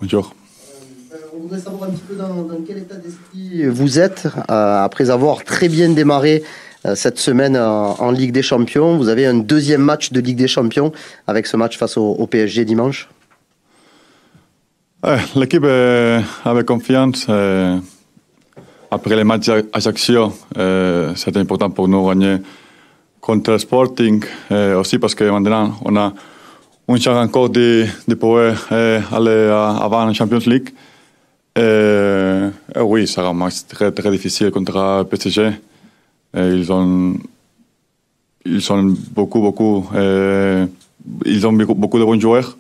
Bonjour. On voudrait savoir un petit peu dans quel état d'esprit vous êtes après avoir très bien démarré cette semaine en Ligue des Champions. Vous avez un deuxième match de Ligue des Champions avec ce match face au PSG dimanche. L'équipe avait confiance. Après les matchs Ajaccio, c'était important pour nous de gagner contre Sporting. Aussi parce que maintenant, on a une chance encore de pouvoir aller avant la Champions League. Oui, ça sera un match très, très difficile contre PSG. Ils ont beaucoup de bons joueurs.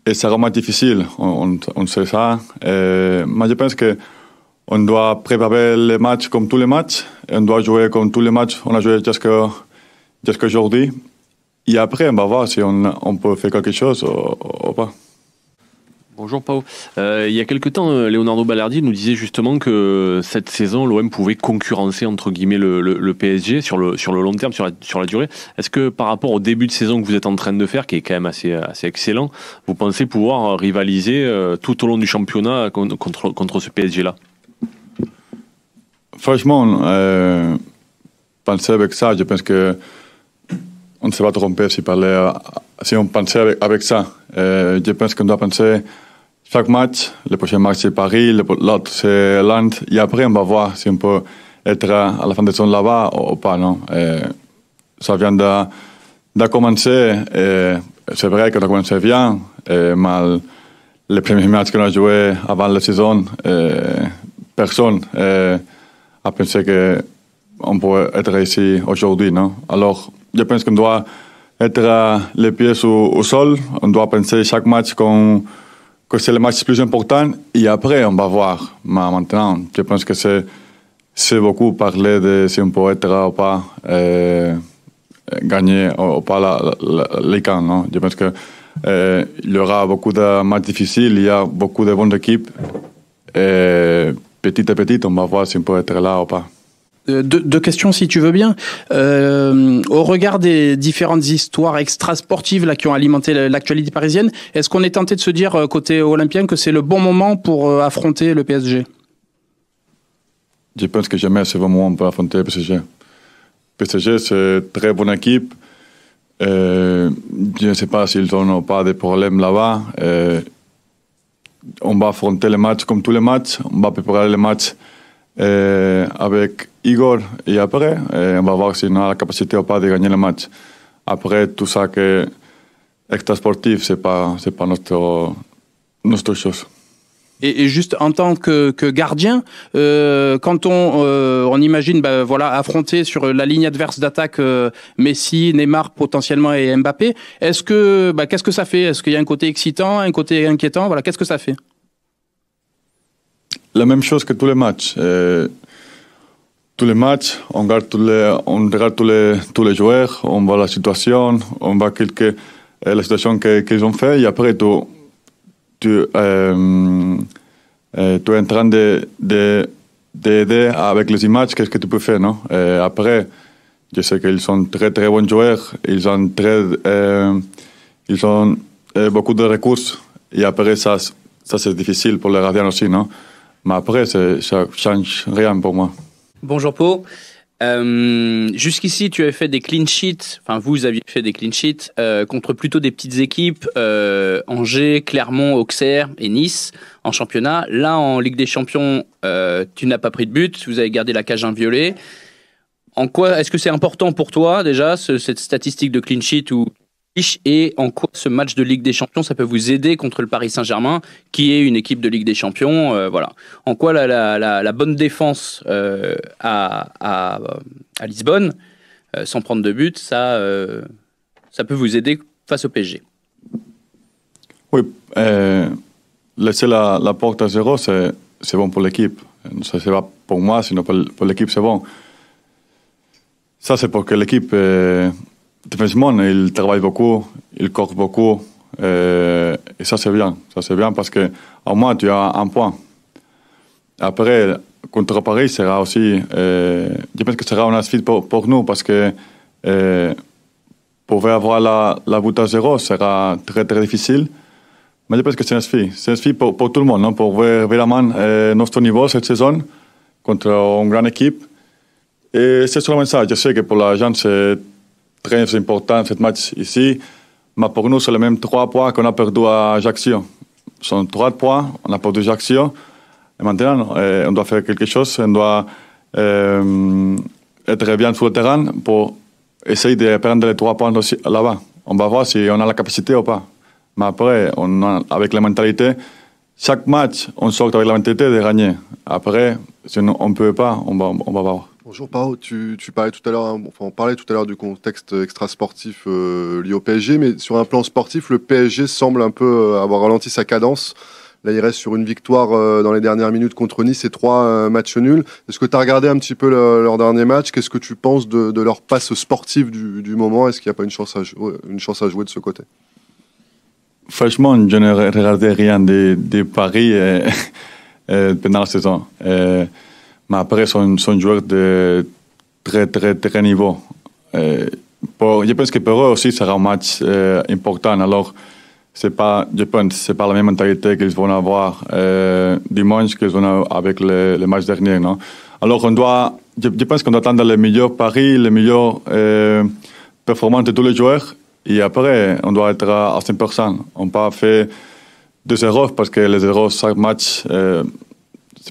Et ça sera un match difficile, on sait ça. Mais je pense qu'on doit préparer les matchs comme tous les matchs. On doit jouer comme tous les matchs. On a joué jusqu'à aujourd'hui. Et après, on va voir si on peut faire quelque chose ou pas. Bonjour Pau. Il y a quelque temps, Leonardo Balerdi nous disait justement que cette saison, l'OM pouvait concurrencer entre guillemets le PSG sur le long terme, sur la durée. Est-ce que par rapport au début de saison que vous êtes en train de faire, qui est quand même assez excellent, vous pensez pouvoir rivaliser tout au long du championnat contre ce PSG-là? Franchement, penser avec ça, je pense que on ne s'est pas trompé si on pensait avec ça. Je pense qu'on doit penser chaque match. Le prochain match c'est Paris, l'autre c'est Lens. Et après on va voir si on peut être à la fin de saison là-bas ou pas. Non? Ça vient de commencer. C'est vrai qu'on a commencé bien, mais les premiers matchs qu'on a joués avant la saison, personne a pensé qu'on pourrait être ici aujourd'hui. Non? Alors, je pense qu'on doit être les pieds au sol. On doit penser chaque match que c'est le match le plus important. Et après, on va voir. Mais maintenant, je pense que c'est beaucoup parler de si on peut être ou pas gagner ou pas les camps. Non? Je pense qu'il y aura beaucoup de matchs difficiles. Il y a beaucoup de bonnes équipes. Et petit à petit, on va voir si on peut être là ou pas. Deux questions si tu veux bien. Au regard des différentes histoires extrasportives là, qui ont alimenté l'actualité parisienne, est-ce qu'on est tenté de se dire côté olympien que c'est le bon moment pour affronter le PSG? Je pense que jamais c'est le bon moment pour affronter le PSG. PSG c'est une très bonne équipe. Je ne sais pas s'ils n'ont pas de problèmes là-bas. On va affronter les matchs comme tous les matchs. On va préparer les matchs avec Igor et après on va voir si on a la capacité ou pas de gagner le match. Après tout ça qui est extra sportif, c'est pas notre chose. Et juste en tant que gardien, quand on imagine affronter sur la ligne adverse d'attaque Messi, Neymar potentiellement et Mbappé, qu'est-ce que ça fait? Est-ce qu'il y a un côté excitant, un côté inquiétant? Voilà, qu'est-ce que ça fait? La même chose que tous les matchs. Tous les matchs, on regarde tous les joueurs, on voit la situation, on voit la situation qu'ils ont fait, et après tu es en train d'aider avec les images, qu'est-ce que tu peux faire, non? Après, je sais qu'ils sont très très bons joueurs, ils ont beaucoup de ressources, et après ça c'est difficile pour les gardiens aussi, non? Mais après, ça ne change rien pour moi. Bonjour Pau. Jusqu'ici, tu avais fait des clean sheets, enfin vous aviez fait des clean sheets contre plutôt des petites équipes, Angers, Clermont, Auxerre et Nice en championnat. Là, en Ligue des Champions, tu n'as pas pris de but, vous avez gardé la cage inviolée. En quoi est-ce que c'est important pour toi déjà cette statistique de clean sheet et en quoi ce match de Ligue des Champions ça peut vous aider contre le Paris Saint-Germain qui est une équipe de Ligue des Champions voilà. En quoi la bonne défense à Lisbonne sans prendre de but ça peut vous aider face au PSG? Oui, laisser la porte à zéro c'est bon pour l'équipe. Ça c'est pas pour moi, sinon pour l'équipe c'est bon. Ça c'est pour que l'équipe défensivement, il travaille beaucoup, il court beaucoup, et ça c'est bien. Ça c'est bien parce que au moins tu as un point. Après, contre Paris, sera aussi, je pense que ce sera un aspect pour nous parce que pour avoir la but à zéro sera très très difficile. Mais je pense que c'est un défi. C'est un défi pour tout le monde, non? Pour voir vraiment notre niveau cette saison contre une grande équipe. Et c'est seulement ça. Je sais que pour la gente, c'est très important ce match ici. Mais pour nous, c'est les mêmes 3 points qu'on a perdu à Ajaccio. Ce sont 3 points, on a perdu à Ajaccio. Et maintenant, on doit faire quelque chose. On doit être bien sur le terrain pour essayer de prendre les 3 points là-bas. On va voir si on a la capacité ou pas. Mais après, avec la mentalité, chaque match, on sort avec la mentalité de gagner. Après, si on ne peut pas, on va voir. Bonjour Pao, tu parlais tout à l'heure, on parlait tout à l'heure du contexte extra-sportif lié au PSG, mais sur un plan sportif, le PSG semble un peu avoir ralenti sa cadence. Là, il reste sur une victoire dans les dernières minutes contre Nice et 3 matchs nuls. Est-ce que tu as regardé un petit peu leur dernier match? Qu'est-ce que tu penses de leur passe sportive du moment? Est-ce qu'il n'y a pas une chance à jouer de ce côté? Franchement, je ne regardais rien de Paris pendant la saison. Mais après, sont joueurs de très niveau. Je pense que pour eux aussi, ça sera un match important. Alors, je pense c'est pas la même mentalité qu'ils vont avoir dimanche qu'ils vont avoir avec les matchs derniers. Non? Alors, je pense qu'on doit attendre les meilleurs paris, les meilleures performances de tous les joueurs. Et après, on doit être à 100%. On n'a pas fait des erreurs parce que les erreurs, chaque match, se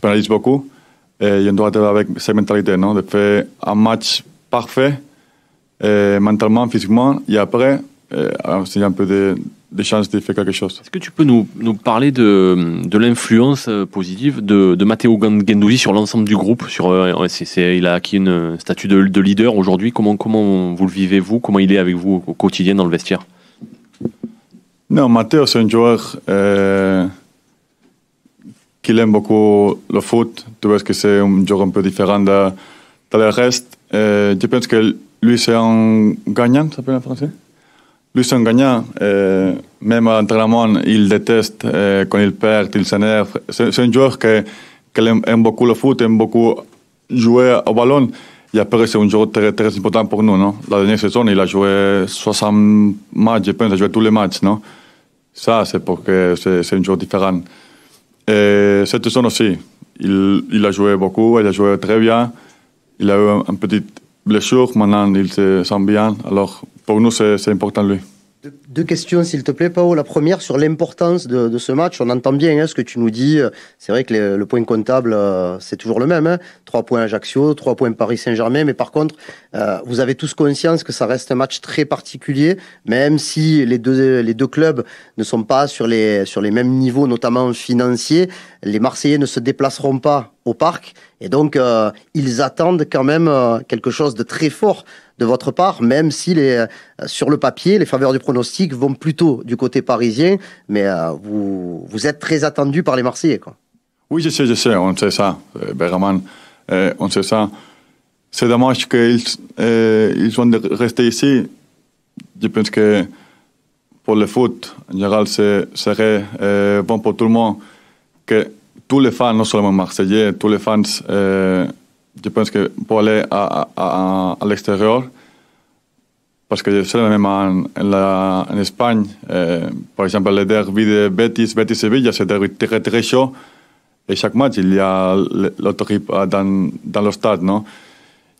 pénalise beaucoup. Et on doit être avec cette mentalité, non? De faire un match parfait, mentalement, physiquement. Et après, c'est un peu de chance de faire quelque chose. Est-ce que tu peux nous parler de l'influence positive de Matteo Guendouzi sur l'ensemble du groupe? Il a acquis une statut de leader aujourd'hui. Comment vous le vivez, vous? Comment il est avec vous au quotidien dans le vestiaire? Non, Matteo, c'est un joueur qui aime beaucoup le foot. Tu vois que c'est un joueur un peu différent de le reste. Je pense que lui, c'est un gagnant, ça s'appelle en français? Lui, c'est un gagnant. Même à l'entraînement, il déteste quand il perd, il s'énerve. C'est un joueur qui aime beaucoup le foot, aime beaucoup jouer au ballon. Et après, c'est un joueur très important pour nous. Non? La dernière saison, il a joué 60 matchs, je pense, il a joué tous les matchs. Non? Ça, c'est parce que c'est un joueur différent. Et cette saison aussi, il a joué beaucoup, il a joué très bien. Il a eu une petite blessure, maintenant il se sent bien. Alors, pour nous, c'est important lui. 2 questions, s'il te plaît, Pao. La première, sur l'importance de ce match. On entend bien ce que tu nous dis. C'est vrai que le point comptable, c'est toujours le même. 3 points Ajaccio, 3 points Paris Saint-Germain. Mais par contre, vous avez tous conscience que ça reste un match très particulier, même si les deux clubs ne sont pas sur les mêmes niveaux, notamment financiers. Les Marseillais ne se déplaceront pas au parc. Et donc, ils attendent quand même quelque chose de très fort de votre part, même si sur le papier, les faveurs du pronostic vont plutôt du côté parisien, mais vous êtes très attendu par les Marseillais, quoi. Oui, je sais, on sait ça, vraiment, on sait ça. C'est dommage qu'ils vont rester ici. Je pense que pour le foot, en général, ce serait bon pour tout le monde que tous les fans, non seulement marseillais, tous les fans, je pense que pour aller à l'extérieur, parce que c'est même en Espagne, par exemple, le derby de Betis-Sevilla, c'est très chaud. Et chaque match, il y a l'autre équipe dans le stade, non?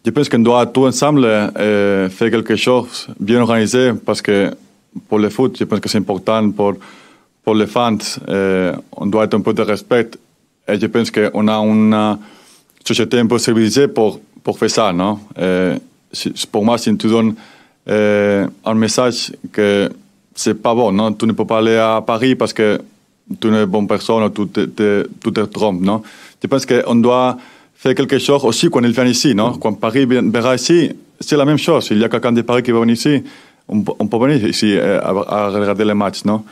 Je pense qu'on doit tout ensemble faire quelque chose bien organisé, parce que pour le foot, je pense que c'est important pour les fans. On doit être un peu de respect. Et je pense qu'on a une société un peu civilisée pour faire ça, non? Pour moi, si tu donnes un message que c'est pas bon, non? Tu ne peux pas aller à Paris parce que tu n'es une bonne personne, tu te trompes, non? Je pense qu'on doit faire quelque chose aussi quand ils viennent ici, non? Quand Paris verra ici, c'est la même chose. Il y a quelqu'un de Paris qui va venir ici, on peut venir ici à regarder les matchs, non?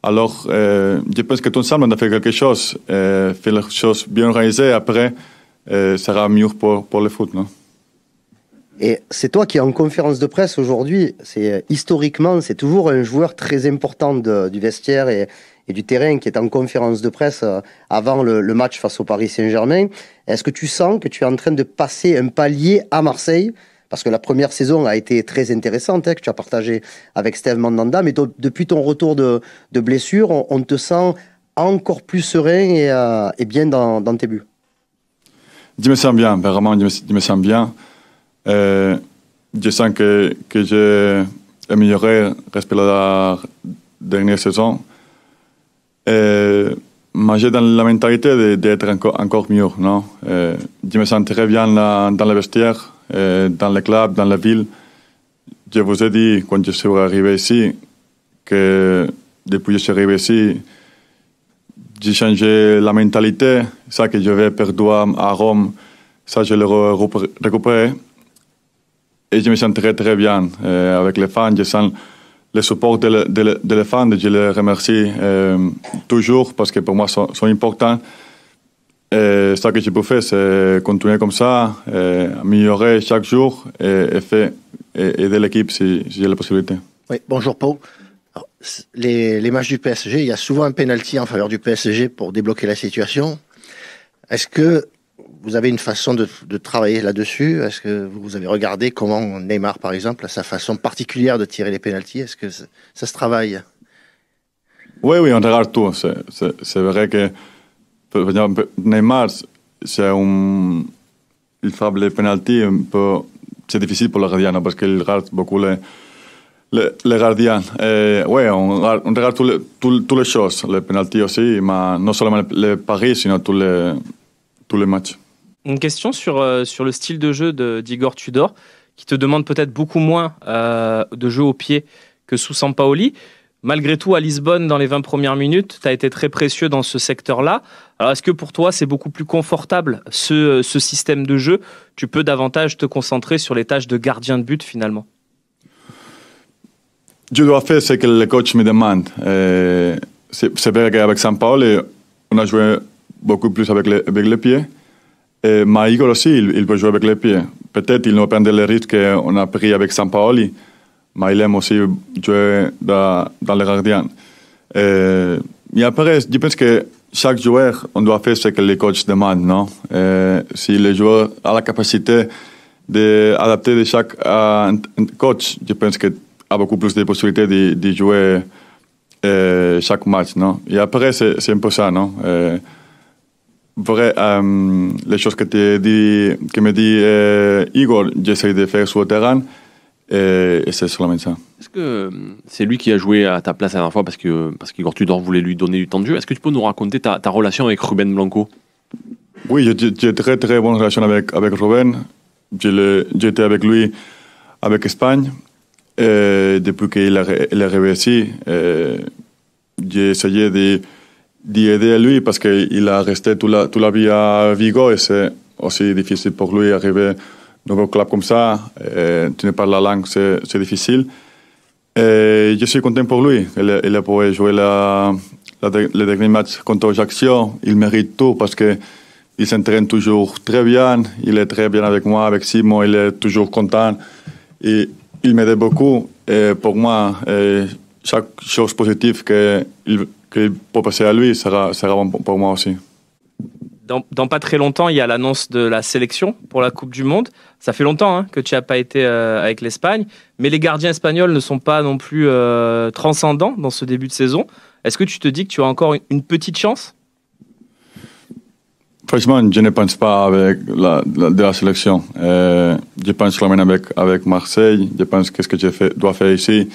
Alors, je pense que tout ensemble, on a fait quelque chose, faire les choses bien organisées, après, ça sera mieux pour le foot, non? Et c'est toi qui es en conférence de presse aujourd'hui. Historiquement, c'est toujours un joueur très important du vestiaire et du terrain qui est en conférence de presse avant le match face au Paris Saint-Germain. Est-ce que tu sens que tu es en train de passer un palier à Marseille Parce que la première saison a été très intéressante, que tu as partagé avec Steve Mandanda, mais depuis ton retour de blessure, on te sent encore plus serein et bien dans tes buts. Je me sens bien, vraiment, je me sens bien. Je sens que j'ai amélioré respect à la dernière saison. Mais j'ai dans la mentalité d'être encore mieux. Non? Je me sens très bien dans le vestiaire, dans le club, dans la ville. Je vous ai dit quand je suis arrivé ici que depuis que je suis arrivé ici, j'ai changé la mentalité. Ça que j'avais perdu à Rome, ça je l'ai récupéré. Et je me sens très très bien avec les fans. Je sens le support des fans. Je les remercie toujours parce que pour moi sont importants. Et ce que je peux faire, c'est continuer comme ça, améliorer chaque jour et aider l'équipe si j'ai la possibilité. Oui, bonjour Pau. Alors, les matchs du PSG, il y a souvent un penalty en faveur du PSG pour débloquer la situation. Est-ce que vous avez une façon de travailler là-dessus? Est-ce que vous avez regardé comment Neymar, par exemple, a sa façon particulière de tirer les pénaltys? Est-ce que ça se travaille? Oui, on regarde tout. C'est vrai que Neymar, il frappe les pénaltys un peu. C'est difficile pour le gardien parce qu'il regarde beaucoup les gardiens. Oui, on regarde toutes les choses, les pénaltys aussi, mais non seulement les paris, sinon tous les matchs. Une question sur le style de jeu d'Igor Tudor, qui te demande peut-être beaucoup moins de jeu au pied que sous Sampaoli. Malgré tout, à Lisbonne, dans les 20 premières minutes, tu as été très précieux dans ce secteur-là. Alors, est-ce que pour toi, c'est beaucoup plus confortable, ce système de jeu? Tu peux davantage te concentrer sur les tâches de gardien de but, finalement? Je dois faire ce que le coach me demande. C'est vrai qu'avec Sampaoli, on a joué beaucoup plus avec les pieds. Mais Igor aussi, il peut jouer avec les pieds. Peut-être il ne va prendre les risques qu'on a pris avec Sampaoli, mais il aime aussi jouer dans les gardiens. Mais après, je pense que chaque joueur, on doit faire ce que les coachs demandent, non? Si le joueur a la capacité d'adapter de chaque coach, je pense qu'il a beaucoup plus de possibilités de jouer chaque match, non? Et après, c'est un peu ça, non? Vrai, les choses que me dit Igor, j'essaie de faire sur le terrain et c'est seulement ça. Est-ce que c'est lui qui a joué à ta place la dernière fois parce qu'Igor Tudor voulait lui donner du temps de jeu? Est-ce que tu peux nous raconter ta relation avec Ruben Blanco? Oui, j'ai très très bonne relation avec Ruben. J'étais avec lui avec Espagne et depuis qu'il est arrivé ici, j'ai essayé d'aider à lui parce qu'il a resté toute la vie à Vigo et c'est aussi difficile pour lui d'arriver dans un club comme ça. Tu ne parles la langue, c'est difficile. Et je suis content pour lui. Il a pu jouer le dernier match contre Ajaccio. Il mérite tout parce qu'il s'entraîne toujours très bien. Il est très bien avec moi, avec Simon. Il est toujours content. Et il m'aide beaucoup. Et pour moi, chaque chose positive qu'il peut passer à lui sera bon pour moi aussi. Dans pas très longtemps, il y a l'annonce de la sélection pour la Coupe du Monde. Ça fait longtemps que tu n'as pas été avec l'Espagne, mais les gardiens espagnols ne sont pas non plus transcendants dans ce début de saison. Est-ce que tu te dis que tu as encore une petite chance? Franchement, je ne pense pas avec de la sélection. Je pense seulement avec Marseille. Je pense que ce que je dois faire ici.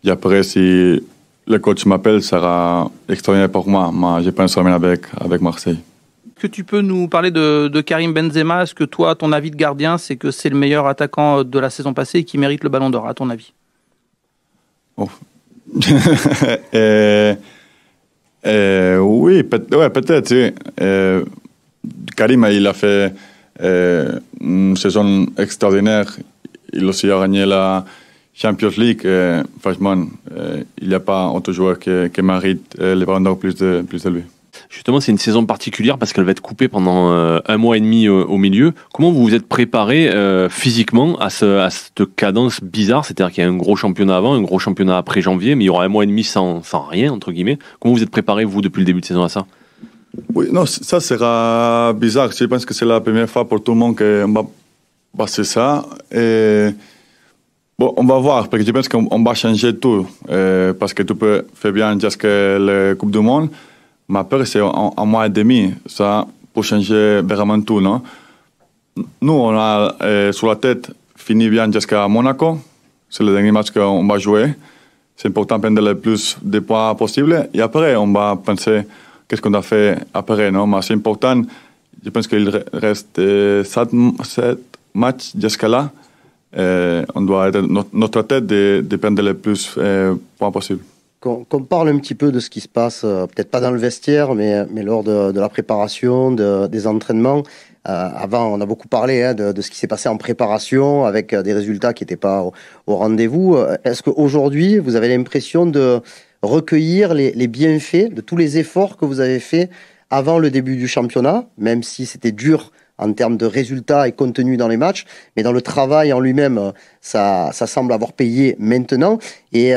Et après, si le coach m'appelle, ça sera extraordinaire pour moi. Mais je pense seulement avec Marseille. Est-ce que tu peux nous parler de Karim Benzema? Est-ce que toi, ton avis de gardien, c'est que c'est le meilleur attaquant de la saison passée et qui mérite le Ballon d'Or, à ton avis? Oh. Oui, peut-être. Oui. Karim, il a fait une saison extraordinaire. Il aussi a gagné la Champions League. Franchement, il n'y a pas autre joueur qui mérite le Ballon d'Or plus de lui. Justement, c'est une saison particulière parce qu'elle va être coupée pendant un mois et demi au milieu. Comment vous vous êtes préparé physiquement à cette cadence bizarre? C'est-à-dire qu'il y a un gros championnat avant, un gros championnat après janvier, mais il y aura un mois et demi sans rien, entre guillemets. Comment vous êtes préparé, vous, depuis le début de saison à ça? Oui, non, ça sera bizarre. Je pense que c'est la première fois pour tout le monde qu'on bah, c'est ça. Et bon, on va voir, parce que je pense qu'on va changer tout. Parce que tu peux faire bien jusqu'à la Coupe du Monde, mais après, c'est un mois et demi. Ça, pour changer vraiment tout, non? Nous, on a sur la tête fini bien jusqu'à Monaco. C'est le dernier match qu'on va jouer. C'est important de prendre le plus de points possible. Et après, on va penser qu'est-ce qu'on a fait après, non? Mais c'est important. Je pense qu'il reste 7 matchs jusqu'à là. On doit être notre tête de prendre le plus points possible. Qu'on parle un petit peu de ce qui se passe, peut-être pas dans le vestiaire, mais lors de la préparation, des entraînements. Avant, on a beaucoup parlé de ce qui s'est passé en préparation, avec des résultats qui n'étaient pas au rendez-vous. Est-ce qu'aujourd'hui, vous avez l'impression de recueillir les bienfaits de tous les efforts que vous avez faits avant le début du championnat, même si c'était dur en termes de résultats et contenu dans les matchs, mais dans le travail en lui-même, ça semble avoir payé maintenant. Et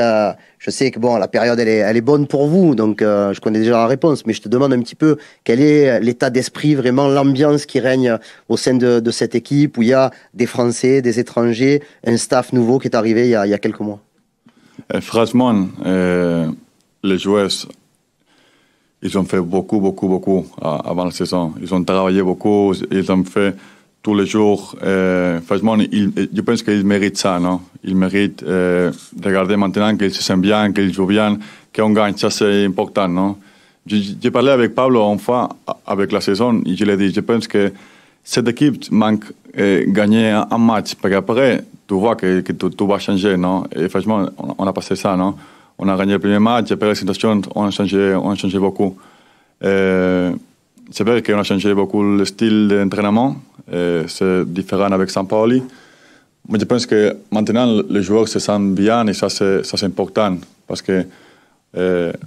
je sais que bon, la période, elle est bonne pour vous, donc je connais déjà la réponse, mais je te demande un petit peu quel est l'état d'esprit, vraiment l'ambiance qui règne au sein de cette équipe, où il y a des Français, des étrangers, un staff nouveau qui est arrivé il y a quelques mois. Franchement, les joueurs, ils ont fait beaucoup avant la saison. Ils ont travaillé beaucoup, ils ont fait tous les jours. Franchement, je pense qu'ils méritent ça, non? Ils méritent de regarder maintenant qu'ils se sentent bien, qu'ils jouent bien, qu'on gagne. Ça, c'est important, non? J'ai parlé avec Pablo une fois, avec la saison, et je lui ai dit, je pense que cette équipe manque gagner un match, parce qu'après, tu vois que tout va changer, non? Et franchement, on a passé ça, non? On a gagné le premier match, après la situation, on a changé beaucoup. C'est vrai qu'on a changé beaucoup le style d'entraînement. C'est différent avec Sampaoli. Mais je pense que maintenant, les joueurs se sentent bien et ça, c'est important. Parce que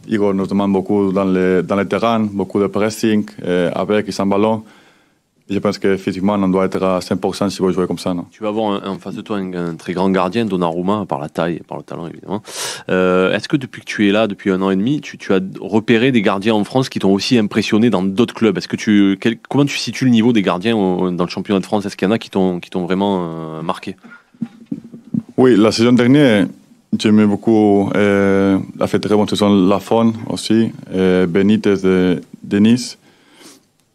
Igor nous demande beaucoup dans le terrain, beaucoup de pressing, avec et sans ballon. Je pense que physiquement, on doit être à 100% si vous jouez comme ça. Non? Tu vas avoir en face de toi un très grand gardien, Donnarumma, par la taille et par le talent, évidemment. Est-ce que depuis que tu es là, depuis 1 an et demi, tu as repéré des gardiens en France qui t'ont aussi impressionné dans d'autres clubs? Est-ce que comment tu situes le niveau des gardiens dans le championnat de France? Est-ce qu'il y en a qui t'ont vraiment marqué? Oui, la saison dernière, j'aimais beaucoup, a fait très bonne saison Lafon aussi, Benitez de Nice.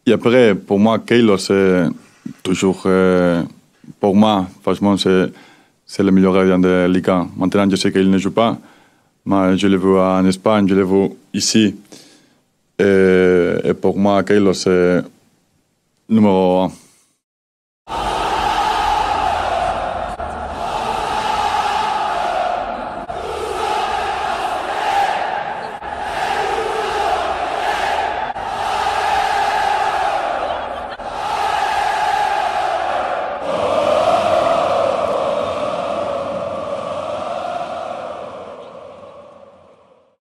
Et après, pour moi, Keylor, c'est toujours, pour moi, franchement, c'est le meilleur gardien de Ligue 1. Maintenant, je sais qu'il ne joue pas, mais je l'ai vu en Espagne, je l'ai vu ici. Et pour moi, Keylor, c'est numéro 1.